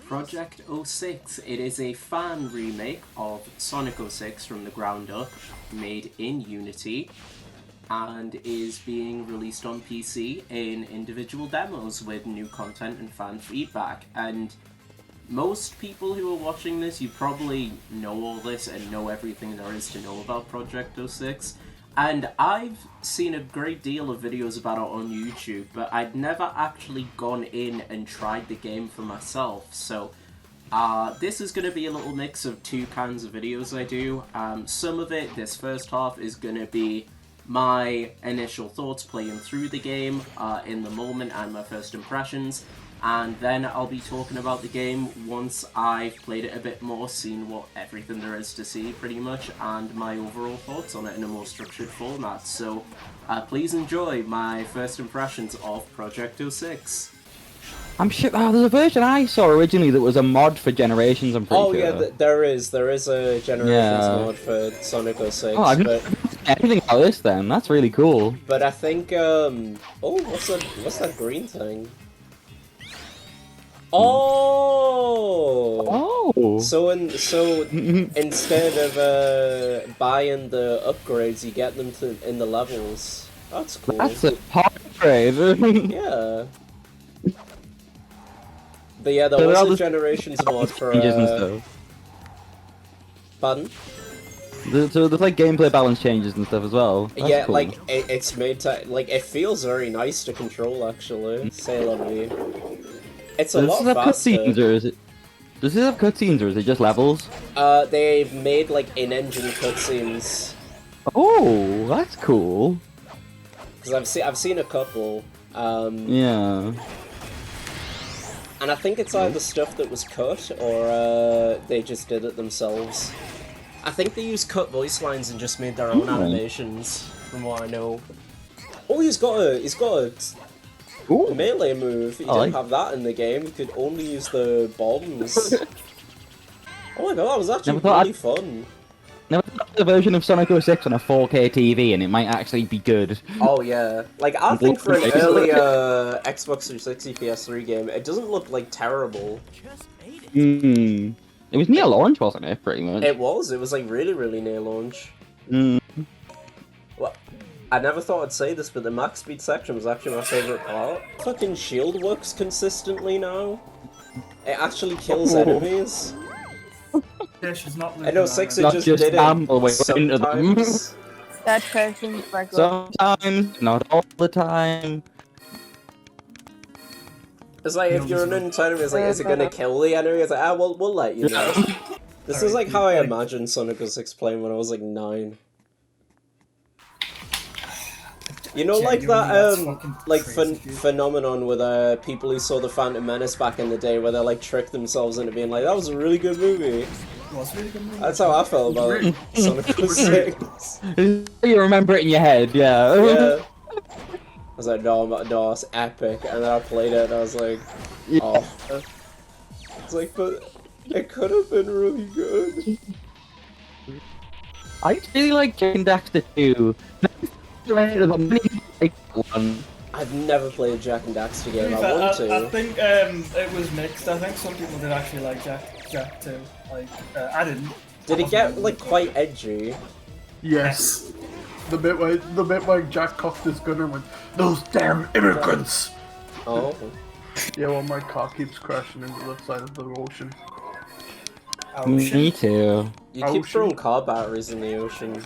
Project 06. It is a fan remake of Sonic 06 from the ground up, made in Unity, and is being released on PC in individual demos with new content and fan feedback. And most people who are watching this, you probably know all this and know everything there is to know about Project 06. And I've seen a great deal of videos about it on YouTube, but I'd never actually gone in and tried the game for myself. So this is going to be a little mix of two kinds of videos I do. Some of it, this first half, is going to be my initial thoughts playing through the game in the moment and my first impressions. And then I'll be talking about the game once I've played it a bit more, seen what everything there is to see pretty much, and my overall thoughts on it in a more structured format. So please enjoy my first impressions of Project 06. I'm sure there's a version I saw originally that was a mod for Generations, I'm pretty sure. Oh yeah, there is a Generations mod for Sonic 06. Oh, I've never heard anything about this then, that's really cool. But I think, what's that green thing? Oh! So instead of buying the upgrades, you get them in the levels. That's cool. That's a upgrade. Yeah. But yeah, there was a Generations mod for pardon? So there's like gameplay balance changes and stuff as well. That's yeah, cool. like it's made to it feels very nice to control actually. Say la vie. It's a lot faster. Does this have cutscenes or is it just levels? They've made like in-engine cutscenes. Oh, that's cool. Because I've seen a couple. Yeah. And I think it's either stuff that was cut or they just did it themselves. I think they used cut voice lines and just made their own animations, from what I know. Oh, he's got a melee move. He didn't have that in the game. He could only use the bombs. Oh my god, that was actually really fun. Never thought the version of Sonic 06 on a 4K TV and it might actually be good. Oh yeah. Like, I think for an early Xbox 360 PS3 game, it doesn't look, like, terrible. It was near launch, wasn't it, pretty much? It was like, really, really near launch. Well, I never thought I'd say this, but the max speed section was actually my favourite part. Fucking shield works consistently now. It actually kills enemies. Yeah, she's not I know 6 it just did it sometimes. That person's like sometimes, not all the time. It's like, if you're an enemy, it's like, is it gonna kill the enemy? It's like, we'll let you know. This is like how I imagined Sonic 06 playing when I was like 9. You know, like that, phenomenon with people who saw the Phantom Menace back in the day, where they like tricked themselves into being like, that was a really good movie. That's how I felt about Sonic 06. You remember it in your head, yeah. Yeah. I was like, no, it's epic, and then I played it, and I was like, oh. It's like, but it could have been really good. I really like Jak and Daxter 2. I've never played a Jak and Daxter game. I want to. I think it was mixed. I think some people did actually like Jak too. Like I didn't. Did it get like quite edgy? Yes. The bit where Jak cocked his gun and went, "Those damn immigrants!" Oh. Yeah, well, my car keeps crashing into the side of the ocean. Me too. You keep throwing car batteries in the ocean.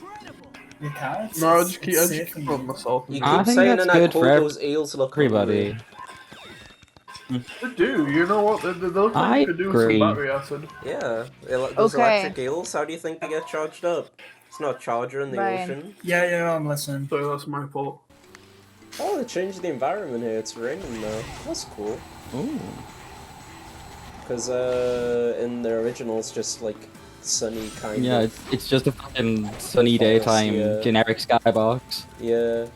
You can't. No, I just keep throwing myself. You keep saying, and I call those eels look everybody. They do, you know what? They look like they do some battery acid. Yeah, those electric eels, how do you think they get charged up? It's not a charger in the ocean. Yeah, I'm listening. So that's my fault. Oh, they changed the environment here, it's raining now. That's cool. Ooh. Because in the original it's just like sunny kind of. Yeah, it's just a fucking sunny daytime generic skybox. Yeah.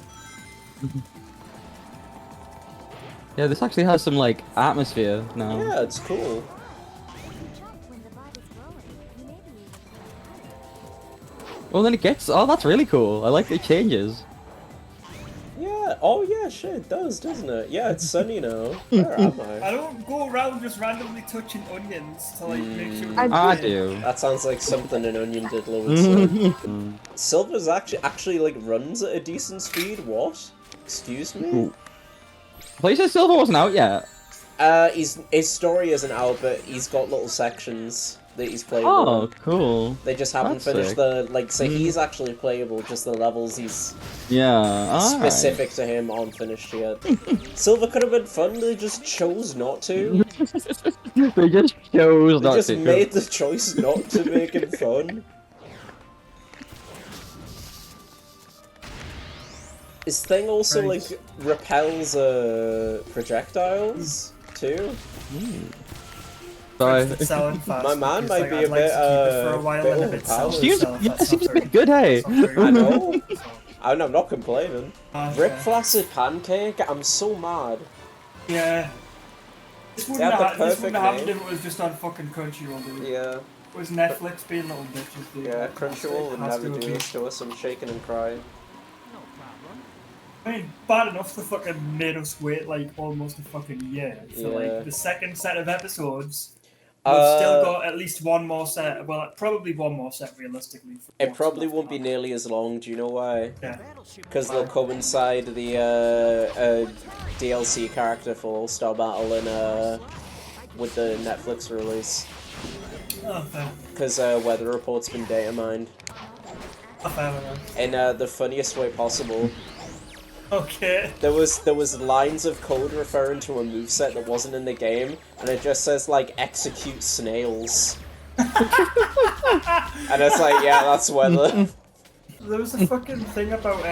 Yeah, this actually has some like atmosphere now. Yeah, it's cool. Well, then it gets. Oh, that's really cool. I like the changes. Yeah, Oh yeah, shit, it does, doesn't it? Yeah, it's sunny now. Where am I I? don't go around just randomly touching onions to like make sure. I do. That sounds like something an onion diddler would say. Silver's actually like runs at a decent speed. What? Excuse me? PlayStation Silver wasn't out yet. His story isn't out, but he's got little sections that he's playable. Oh, cool. They just haven't That's finished sick. the like. So he's actually playable. Just the levels he's Yeah, specific to him aren't finished yet. Silver could have been fun. They just chose not to. They just chose They not just to. made the choice not to make it fun. His thing also like repels projectiles too. Sorry. It's selling fast. My man It's might like, be I'd a like bit to keep it for a while and if bit it sells overpowered. itself, that's Seems not very- good, hey. that's not very I good. know. So, I'm not complaining. okay. Brick Flaccid Pancake. I'm so mad. Yeah. This They wouldn't had the have perfect happened name. if it was just on fucking Crunchyroll, dude. Yeah. It was Netflix being little bitches, dude. Yeah. Like, Crunchyroll would it has never to do be. this to us. I'm shaking and crying. I mean, bad enough they fucking made us wait like almost a fucking year for Yeah. like the second set of episodes. We've still got at least one more set. Well, probably one more set realistically. For It what's probably left won't be of nearly as long. Do you know why? Yeah. Because they'll coincide the DLC character for All Star Battle in with the Netflix release. Oh, fair. Because Weather Report's been data mined Oh, fair enough. in the funniest way possible. Okay. There was lines of code referring to a moveset that wasn't in the game, and it just says like execute snails. And it's like, yeah, that's Weather. There was a fucking thing about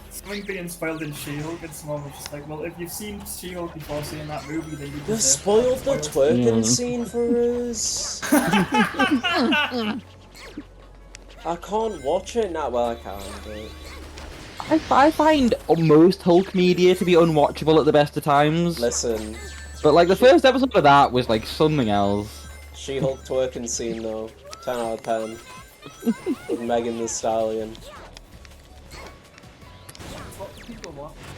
something being spoiled in She-Hulk, and someone was just like, well, if you've seen She-Hulk before seeing that movie, then you You deserve spoiled the that spoiled. twerking scene for us. I can't watch it now. Well, I can, but I find most Hulk media to be unwatchable at the best of times. listen, But like the first episode of that was like something else. She-Hulk twerking scene though, 10 out of 10. With Megan Thee Stallion.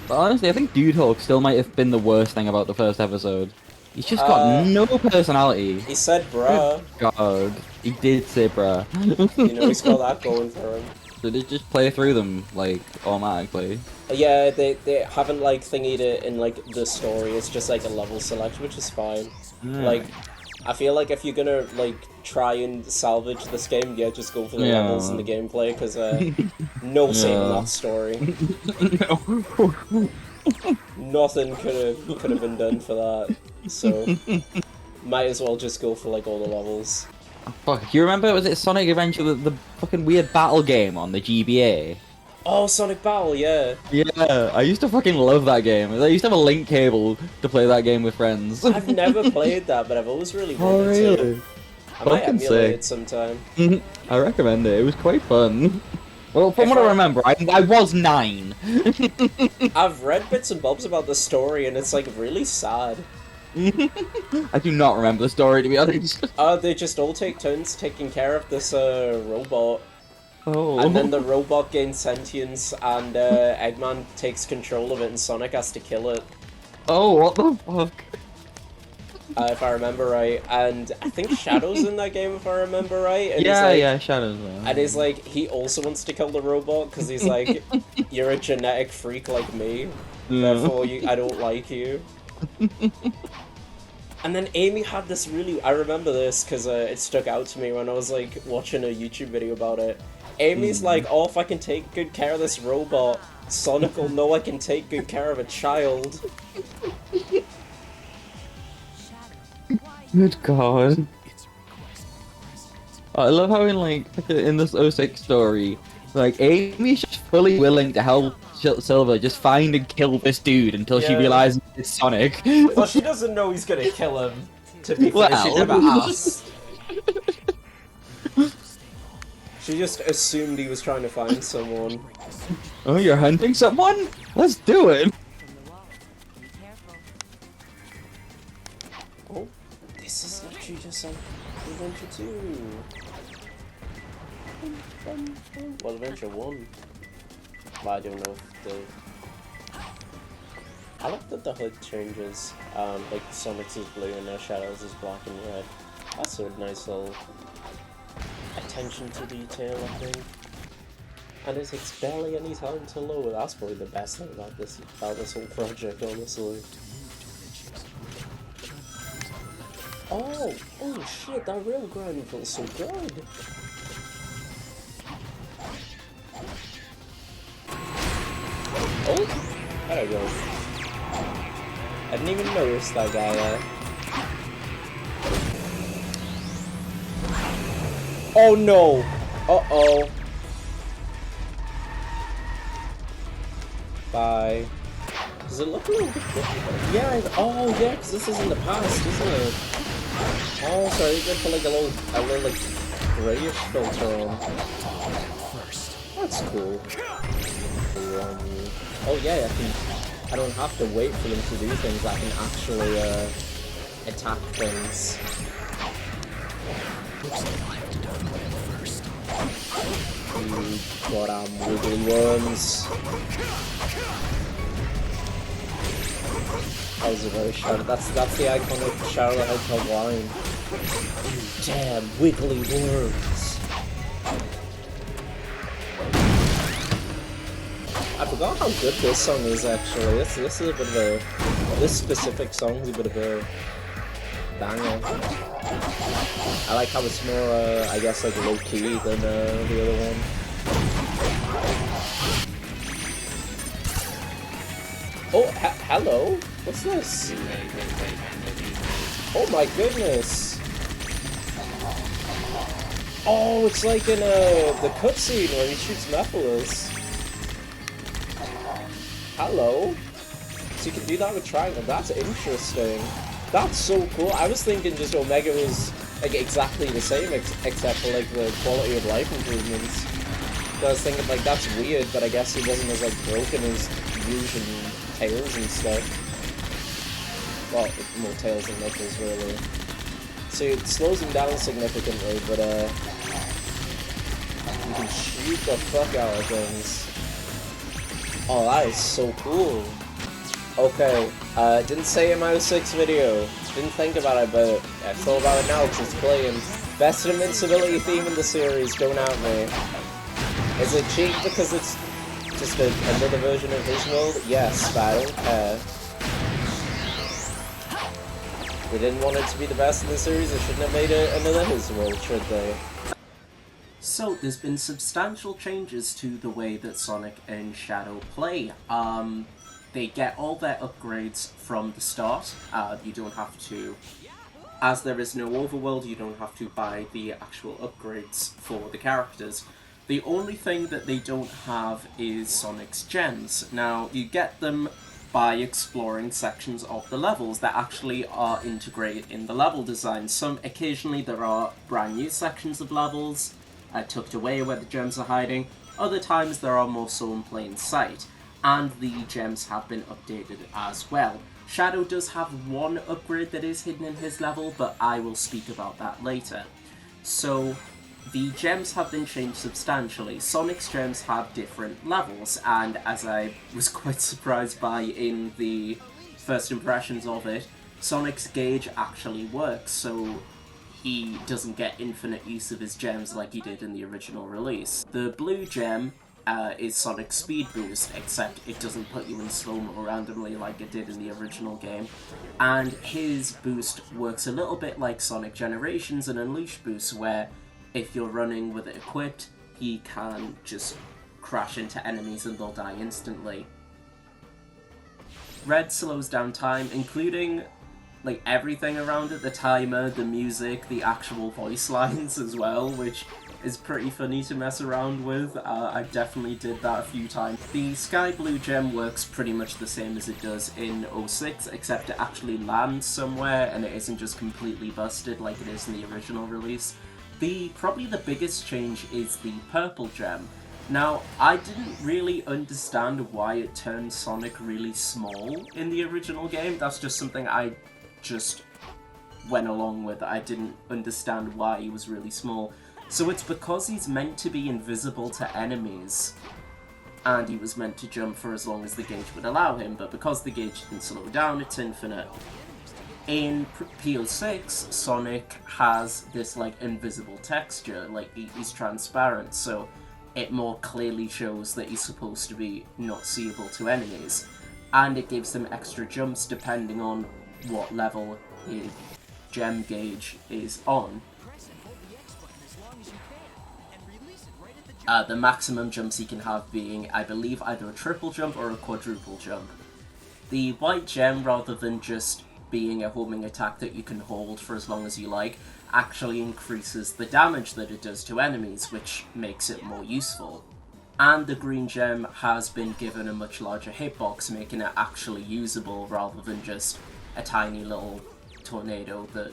But honestly, I think Dude Hulk still might have been the worst thing about the first episode. He's just got no personality. He said, "Bruh." God, he did say bruh. You know, he's got that going for him. So they just play through them like automatically. Yeah, they haven't like thingied it in like the story. It's just like a level select, which is fine. Yeah. Like, I feel like if you're gonna like try and salvage this game, yeah, just go for the levels and the gameplay, because no saving that story. Nothing could have been done for that. So might as well just go for like all the levels. Fuck, do you remember, was it Sonic Adventure, the fucking weird battle game on the GBA? Oh, Sonic Battle, yeah. Yeah, I used to fucking love that game. I used to have a link cable to play that game with friends. I've never played that, but I've always really Oh, wanted really? to. I might Fucking emulate sick. it sometime. I recommend it, it was quite fun. Well, from what I remember, I was 9. I've read bits and bobs about the story, and it's like really sad. I do not remember the story, to be honest. They just all take turns taking care of this robot. Oh. And then the robot gains sentience, and Eggman takes control of it, and Sonic has to kill it. Oh, what the fuck? If I remember right. And I think Shadow's in that game, if I remember right. And Yeah, he's like, yeah, Shadows. And he's like, he also wants to kill the robot, because he's like, you're a genetic freak like me, therefore I don't like you. And then Amy had this really, I remember this because it stuck out to me when I was like watching a YouTube video about it. Amy's like, oh, if I can take good care of this robot, Sonic will know I can take good care of a child. Good god. I love how in this 06 story, like, Amy's just fully willing to help Silver just find and kill this dude until she Yeah. realizes it's Sonic. Well, she doesn't know he's gonna kill him. To be fair, she Well. never asked. She just assumed he was trying to find someone. Oh, you're hunting someone? Let's do it! Oh, this is literally just like Adventure 2. Well, Adventure 1. But I don't know if the I like that the hood changes, like Sonic's is blue and Shadow's is black and red. That's a nice little attention to detail, I think. And it takes barely any time to load. That's probably the best thing about this whole project, honestly. Oh shit, that rail grind feels so good. Oh, there we go. I didn't even notice that guy there. Oh no! Uh-oh. Bye. Does it look a little bit different? Yeah, oh yeah, because this is in the past, isn't it? Oh, so they put like a little like grayish filter on. That's cool. Oh yeah, I don't have to wait for them to do things, I can actually attack things. You goddamn wiggly worms. That was a very Shadow. That's the iconic Shadow the Hedgehog line. Damn wiggly worms. I forgot how good this song is actually. This is a bit of a this specific song is a bit of a banger. I like how it's more I guess like low key than the other one. Oh, hello? What's this? Oh my goodness! Oh, it's like in the cutscene where he shoots Mephiles. Hello? So you can do that with Triangle. That's interesting. That's so cool. I was thinking just Omega was like exactly the same, except for like the quality of life improvements. So I was thinking like that's weird, but I guess he wasn't as like broken as Rouge and Tails and stuff. Well, more Tails than Knuckles really. So it slows him down significantly, but you can shoot the fuck out of things. Oh, that is so cool. Okay, didn't say in my 06 video. Didn't think about it, but I thought about it now because it's playing. Best invincibility theme in the series, don't at me. Is it cheap because it's just another version of his world? Yes, but I don't care. They didn't want it to be the best in the series, they shouldn't have made it another his world, should they? So, there's been substantial changes to the way that Sonic and Shadow play. They get all their upgrades from the start. You don't have to... As there is no overworld, you don't have to buy the actual upgrades for the characters. The only thing that they don't have is Sonic's gems. Now, you get them by exploring sections of the levels that actually are integrated in the level design. Occasionally there are brand new sections of levels tucked away where the gems are hiding. Other times there are more so in plain sight, and the gems have been updated as well. Shadow does have one upgrade that is hidden in his level, but I will speak about that later. So, the gems have been changed substantially. Sonic's gems have different levels, and as I was quite surprised by in the first impressions of it, Sonic's gauge actually works, so he doesn't get infinite use of his gems like he did in the original release. The blue gem is Sonic's speed boost, except it doesn't put you in slow-mo randomly like it did in the original game. And his boost works a little bit like Sonic Generations and Unleashed boost, where if you're running with it equipped, he can just crash into enemies and they'll die instantly. Red slows down time, including like everything around it, the timer, the music, the actual voice lines as well, which is pretty funny to mess around with. I definitely did that a few times. The Sky Blue gem works pretty much the same as it does in 06, except it actually lands somewhere and it isn't just completely busted like it is in the original release. Probably the biggest change is the purple gem. Now, I didn't really understand why it turned Sonic really small in the original game. That's just something I just went along with. I didn't understand why he was really small. So it's because he's meant to be invisible to enemies. and he was meant to jump for as long as the gauge would allow him, but because the gauge didn't slow down, it's infinite. In P-06, Sonic has this like invisible texture, like he's transparent, so it more clearly shows that he's supposed to be not seeable to enemies, and it gives him extra jumps depending on what level his gem gauge is on. The maximum jumps he can have being, I believe, either a triple jump or a quadruple jump. The white gem, rather than just being a homing attack that you can hold for as long as you like, actually increases the damage that it does to enemies, which makes it more useful. And the green gem has been given a much larger hitbox, making it actually usable rather than just a tiny little tornado that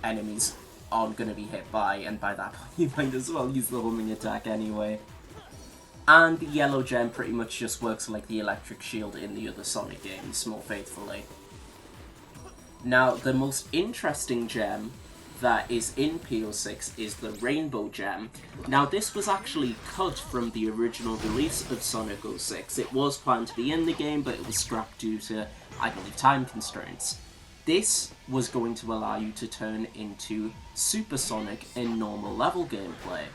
enemies aren't going to be hit by, and by that point you might as well use the homing attack anyway. And the yellow gem pretty much just works like the electric shield in the other Sonic games, more faithfully. Now, the most interesting gem that is in P-06 is the rainbow gem. Now, this was actually cut from the original release of Sonic 06. It was planned to be in the game, but it was scrapped due to, I believe, time constraints. This was going to allow you to turn into Super Sonic in normal level gameplay.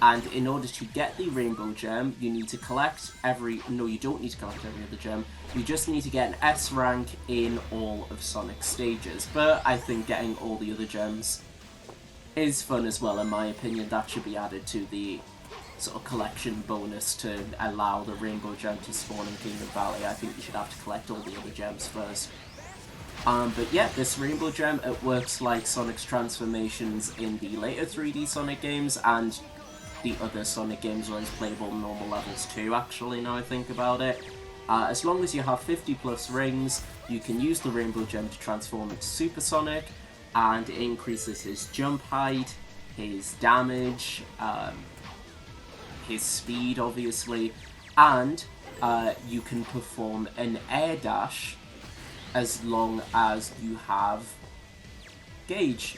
And in order to get the rainbow gem, you need to collect no, you don't need to collect every other gem. You just need to get an S rank in all of Sonic's stages. But I think getting all the other gems is fun as well, in my opinion. That should be added to the sort of collection bonus to allow the rainbow gem to spawn in Kingdom Valley. I think you should have to collect all the other gems first. But yeah, this rainbow gem, it works like Sonic's transformations in the later 3D Sonic games, and the other Sonic games where it's playable in normal levels too, actually, now I think about it. As long as you have 50 plus rings, you can use the rainbow gem to transform into Super Sonic, and it increases his jump height, his damage, his speed, obviously, and you can perform an air dash as long as you have gauge,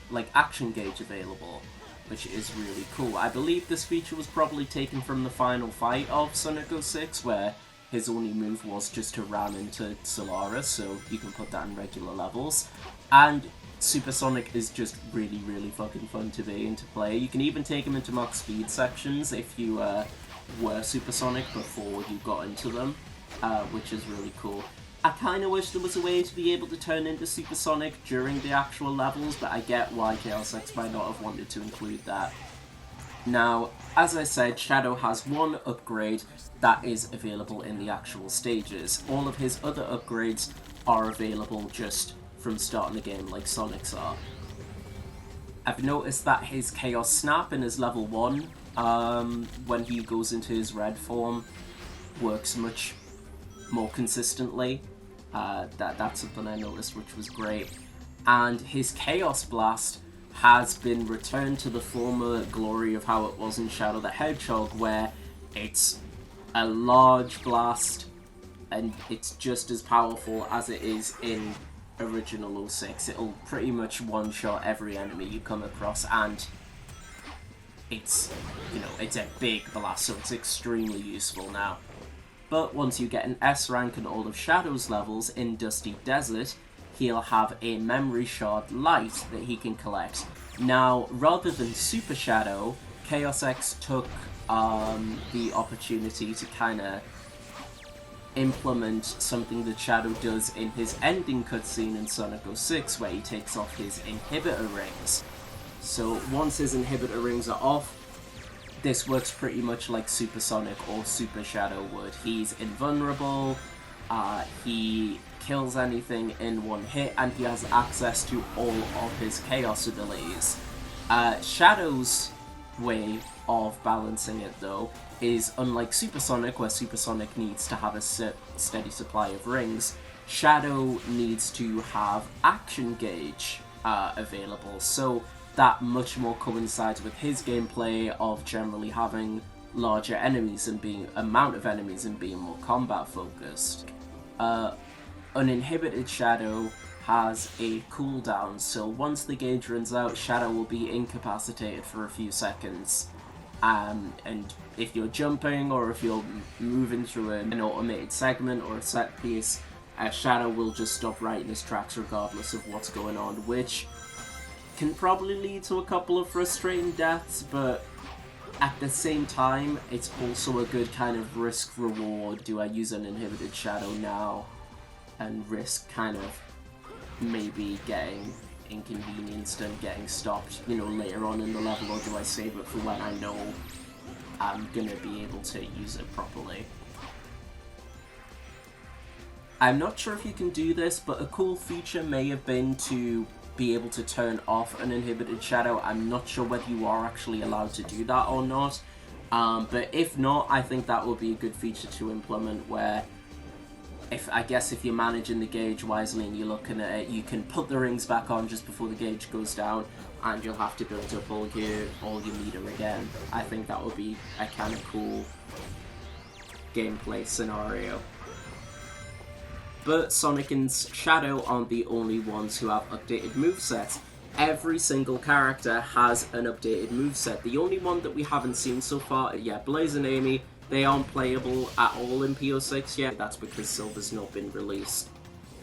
like action gauge available, which is really cool. I believe this feature was probably taken from the final fight of Sonic 06, where his only move was just to ram into Solaris, so you can put that in regular levels. And Super Sonic is just really, really fucking fun to be and to play. You can even take him into max speed sections if you were Super Sonic before you got into them, which is really cool. I kind of wish there was a way to be able to turn into Super Sonic during the actual levels, but I get why P-06 might not have wanted to include that. Now, as I said, Shadow has one upgrade that is available in the actual stages. All of his other upgrades are available just from starting the game like Sonic's are. I've noticed that his Chaos Snap in his level 1, when he goes into his red form, works much more consistently. That's something I noticed, which was great. And his Chaos Blast has been returned to the former glory of how it was in Shadow the Hedgehog, where it's a large blast and it's just as powerful as it is in original 06. It'll pretty much one-shot every enemy you come across, and it's, you know, it's a big blast, so it's extremely useful now. But once you get an S rank in all of Shadow's levels in Dusty Desert, he'll have a Memory Shard Light that he can collect. Now, rather than Super Shadow, Chaos X took the opportunity to kind of implement something that Shadow does in his ending cutscene in Sonic 06, where he takes off his inhibitor rings. So once his inhibitor rings are off, this works pretty much like Super Sonic or Super Shadow would. He's invulnerable, he kills anything in one hit, and he has access to all of his Chaos abilities. Shadow's way of balancing it, though, is unlike Super Sonic, where Super Sonic needs to have a steady supply of rings. Shadow needs to have action gauge available, so that much more coincides with his gameplay of generally having larger enemies and being amount of enemies and being more combat focused. Uninhibited Shadow has a cooldown, so once the gauge runs out, Shadow will be incapacitated for a few seconds. And if you're jumping or if you're moving through an automated segment or a set piece, Shadow will just stop right in his tracks regardless of what's going on, which can probably lead to a couple of frustrating deaths, but at the same time, it's also a good kind of risk-reward. Do I use an inhibited Shadow now and risk kind of maybe getting inconvenienced and getting stopped, you know, later on in the level, or do I save it for when I know I'm gonna be able to use it properly? I'm not sure if you can do this, but a cool feature may have been to be able to turn off an inhibited Shadow. I'm not sure whether you are actually allowed to do that or not, but if not, I think that would be a good feature to implement, where I guess if you're managing the gauge wisely and you're looking at it, you can put the rings back on just before the gauge goes down, and you'll have to build up all your meter again. I think that would be a kind of cool gameplay scenario. But Sonic and Shadow aren't the only ones who have updated movesets. Every single character has an updated moveset. The only one that we haven't seen so far, Blaze and Amy, they aren't playable at all in P-06 yet. That's because Silver's not been released.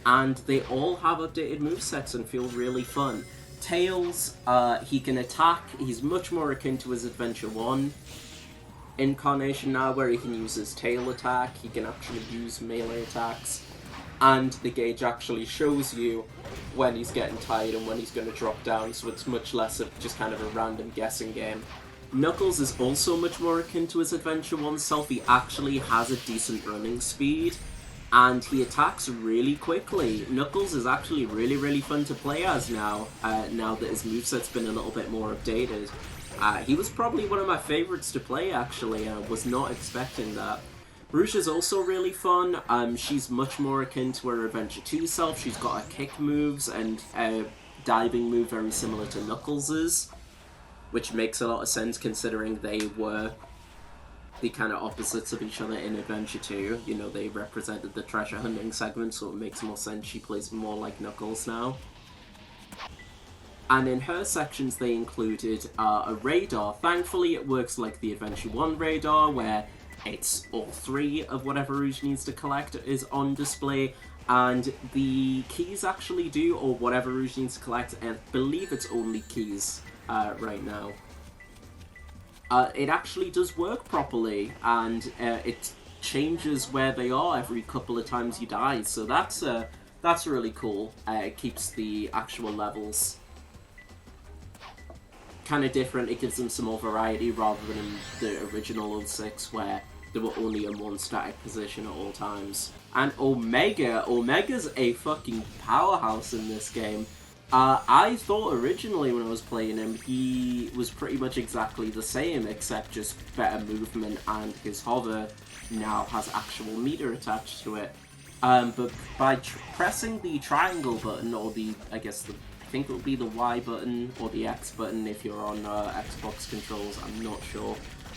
And they all have updated movesets and feel really fun. Tails, he can attack. He's much more akin to his Adventure 1 incarnation now, where he can use his tail attack. He can actually use melee attacks. And the gauge actually shows you when he's getting tired and when he's going to drop down, so it's much less of just kind of a random guessing game. Knuckles is also much more akin to his Adventure 1 self. He actually has a decent running speed, and he attacks really quickly. Knuckles is actually really, really fun to play as now, now that his moveset's been a little bit more updated. He was probably one of my favourites to play, actually. I was not expecting that. Rouge is also really fun. She's much more akin to her Adventure 2 self. She's got her kick moves and a diving move very similar to Knuckles', which makes a lot of sense considering they were the kind of opposites of each other in Adventure 2. You know, they represented the treasure hunting segment, so it makes more sense she plays more like Knuckles now. And in her sections they included a radar. Thankfully it works like the Adventure 1 radar, where it's all three of whatever Rouge needs to collect is on display, and the keys actually do, or whatever Rouge needs to collect, and I believe it's only keys right now. It actually does work properly, and it changes where they are every couple of times you die, so that's really cool. It keeps the actual levels kind of different. It gives them some more variety rather than in the original 06 where they were only in one static position at all times. And Omega's a fucking powerhouse in this game. I thought originally when I was playing him he was pretty much exactly the same, except just better movement, and his hover now has actual meter attached to it. But by pressing the triangle button, or I think it would be the Y button or the X button if you're on Xbox controls, I'm not sure.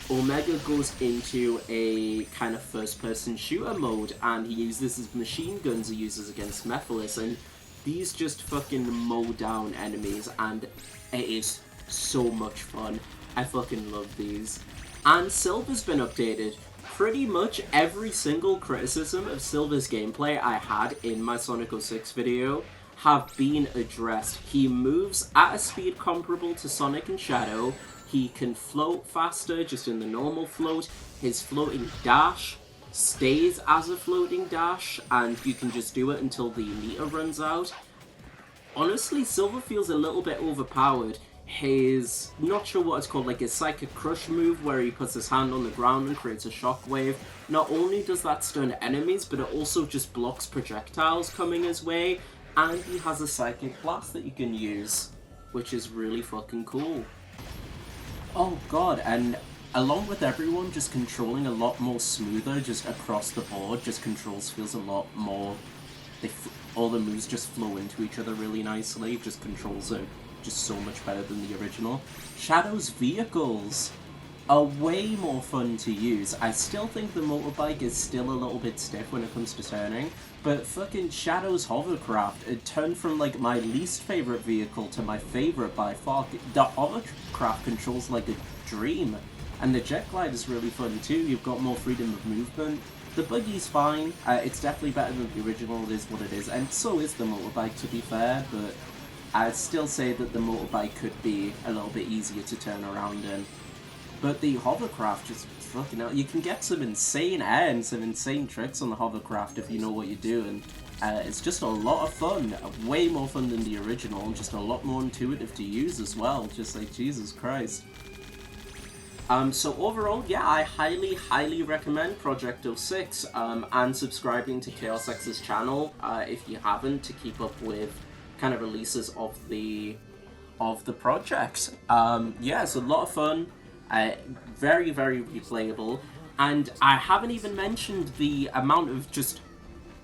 Omega goes into a kind of first-person shooter mode, and he uses his machine guns he uses against Mephiles, and these just fucking mow down enemies, and it is so much fun. I fucking love these. And Silver's been updated. Pretty much every single criticism of Silver's gameplay I had in my Sonic 06 video have been addressed. He moves at a speed comparable to Sonic and Shadow. He can float faster just in the normal float. His floating dash stays as a floating dash, and you can just do it until the meter runs out. Honestly, Silver feels a little bit overpowered. His, not sure what it's called, like his Psychic Crush move, where he puts his hand on the ground and creates a shockwave. Not only does that stun enemies, but it also just blocks projectiles coming his way, and he has a Psychic Blast that you can use, which is really fucking cool. Oh god, and along with everyone just controlling a lot more smoother just across the board, just controls feels a lot more, all the moves just flow into each other really nicely, just controls are just so much better than the original. Shadow's vehicles are way more fun to use. I still think the motorbike is still a little bit stiff when it comes to turning, but fucking Shadow's hovercraft, it turned from like my least favorite vehicle to my favorite by far. The hovercraft controls like a dream. And the jet glide is really fun too. You've got more freedom of movement. The buggy's fine. It's definitely better than the original. It is what it is, and so is the motorbike, to be fair. But I'd still say that the motorbike could be a little bit easier to turn around in. But the hovercraft just fucking hell. You can get some insane air and some insane tricks on the hovercraft if you know what you're doing. It's just a lot of fun, way more fun than the original, and just a lot more intuitive to use as well. Just like, Jesus Christ. So overall, yeah, I highly recommend Project 06 and subscribing to Chaos X's channel if you haven't, to keep up with kind of releases of the project. Yeah, it's a lot of fun, very replayable, and I haven't even mentioned the amount of just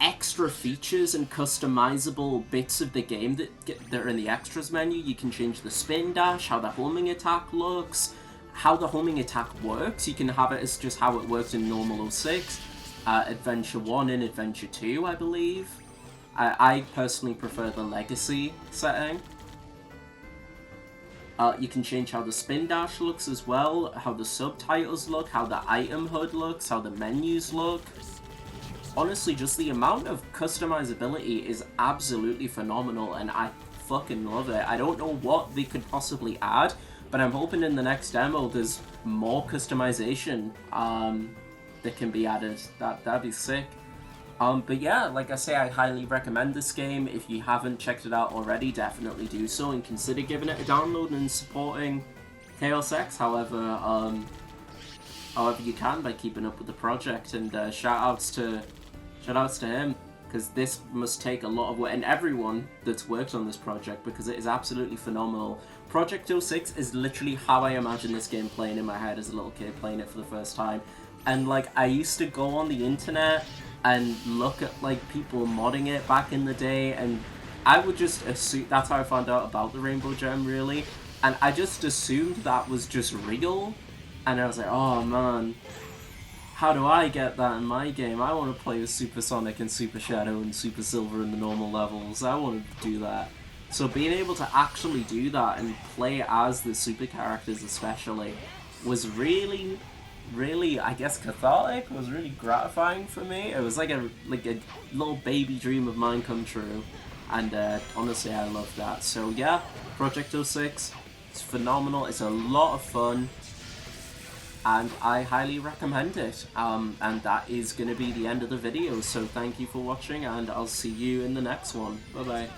extra features and customizable bits of the game that are in the extras menu. You can change the spin dash, how the homing attack looks, how the homing attack works. You can have it as just how it works in normal 06, Adventure 1 and Adventure 2, I believe. I personally prefer the Legacy setting. You can change how the spin dash looks as well, how the subtitles look, how the item HUD looks, how the menus look. Honestly, just the amount of customizability is absolutely phenomenal, and I fucking love it. I don't know what they could possibly add, but I'm hoping in the next demo there's more customization that can be added. That'd be sick. But yeah, like I say, I highly recommend this game. If you haven't checked it out already, definitely do so, and consider giving it a download and supporting Chaos X however you can by keeping up with the project. And shoutouts to him, because this must take a lot of work, and everyone that's worked on this project, because it is absolutely phenomenal. Project 06 is literally how I imagine this game playing in my head as a little kid playing it for the first time. And like, I used to go on the internet and look at like people modding it back in the day, and I would just assume that's how I found out about the Rainbow Gem, really. And I just assumed that was just real, and I was like, oh man, how do I get that in my game? I want to play with Super Sonic and Super Shadow and Super Silver in the normal levels. I want to do that. So being able to actually do that and play as the super characters especially was really, I guess, cathartic. It was really gratifying for me. It was like a little baby dream of mine come true. And honestly, I love that. So yeah, Project 06, it's phenomenal. It's a lot of fun, and I highly recommend it. And that is going to be the end of the video. So thank you for watching, and I'll see you in the next one. Bye bye.